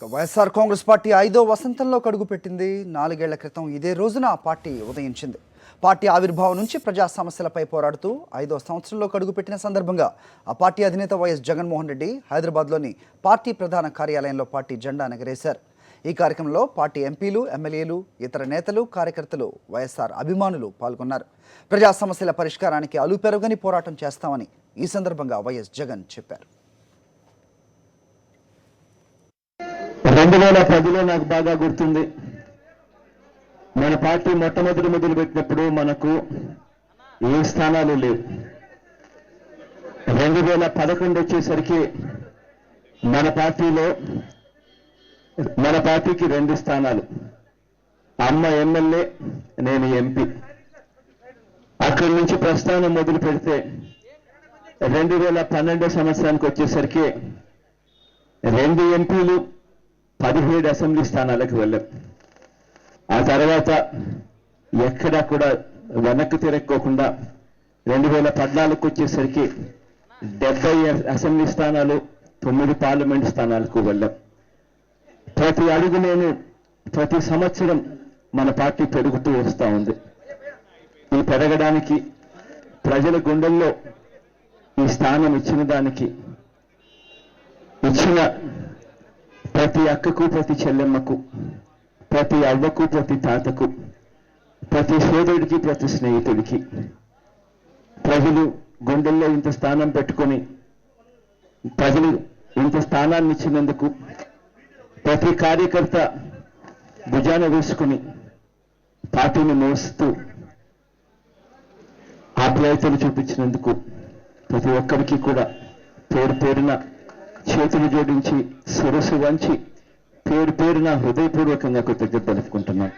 YSR Congress party 5వ వసంతంలో అడుగుపెట్టింది. 4 ఏళ్ల క్రితం ఇదే రోజున ఆ పార్టీ ఉదయించింది. పార్టీ ఆవిర్భావం నుంచి ప్రజా సమస్యలపై పోరాడుతూ 5వ సంవత్సరంలో అడుగుపెట్టిన సందర్భంగా ఆ పార్టీ అధినేత వైఎస్ జగన్మోహన్ రెడ్డి హైదరాబాద్లోని పార్టీ ప్రధాన కార్యాలయంలో పార్టీ జెండా ఎగరేశారు. ఈ కార్యక్రమంలో పార్టీ ఎంపీలు, ఎమ్మెల్యేలు, ఇతర నేతలు, కార్యకర్తలు, వైఎస్ఆర్ అభిమానులు పాల్గొన్నారు. ప్రజా సమస్యల పరిష్కారానికి అలుపెరగని పోరాటం చేస్తామని ఈ సందర్భంగా వైఎస్ జగన్ చెప్పారు. 2010లో నాకు బాగా గుర్తుంది. మన పార్టీ మొదలుపెట్టినప్పుడు మనకు ఏ స్థానాలు లేవు. 2011 వచ్చేసరికి మన పార్టీకి 2 స్థానాలు, అమ్మ ఎమ్మెల్యే, నేను ఎంపీ. అక్కడి నుంచి ప్రస్థానం మొదలు పెడితే 2012 సంవత్సరానికి వచ్చేసరికి 2 ఎంపీలు, 17 అసెంబ్లీ స్థానాలకు వెళ్ళాం. ఆ తర్వాత ఎక్కడా కూడా వెనక్కి తిరగకోకుండా 2014కు వచ్చేసరికి 70 అసెంబ్లీ స్థానాలు, 9 పార్లమెంట్ స్థానాలకు వెళ్ళాం. ప్రతి అడుగునేను ప్రతి సంవత్సరం మన పార్టీ పెరుగుతూ వస్తూ ఉంది. ఈ పెరగడానికి ప్రజల గుండెల్లో ఈ స్థానం ఇచ్చిన దానికి, ఇచ్చిన ప్రతి అక్కకు, ప్రతి చెల్లెమ్మకు, ప్రతి అవ్వకు, ప్రతి తాతకు, ప్రతి సోదరుడికి, ప్రతి స్నేహితుడికి ప్రజలు గుండెల్లో ఇంత స్థానం పెట్టుకొని, ప్రజలు ఇంత స్థానాన్ని ఇచ్చినందుకు, ప్రతి కార్యకర్త భుజాన వేసుకుని పార్టీని మోస్తూ ఆప్యాయతలు చూపించినందుకు ప్రతి ఒక్కరికి కూడా పేరు పేరున చేతులు జోడించి, శిరస్సు వంచి, పేరున హృదయపూర్వకంగా కృతజ్ఞతలు తెలుపుకుంటున్నాను.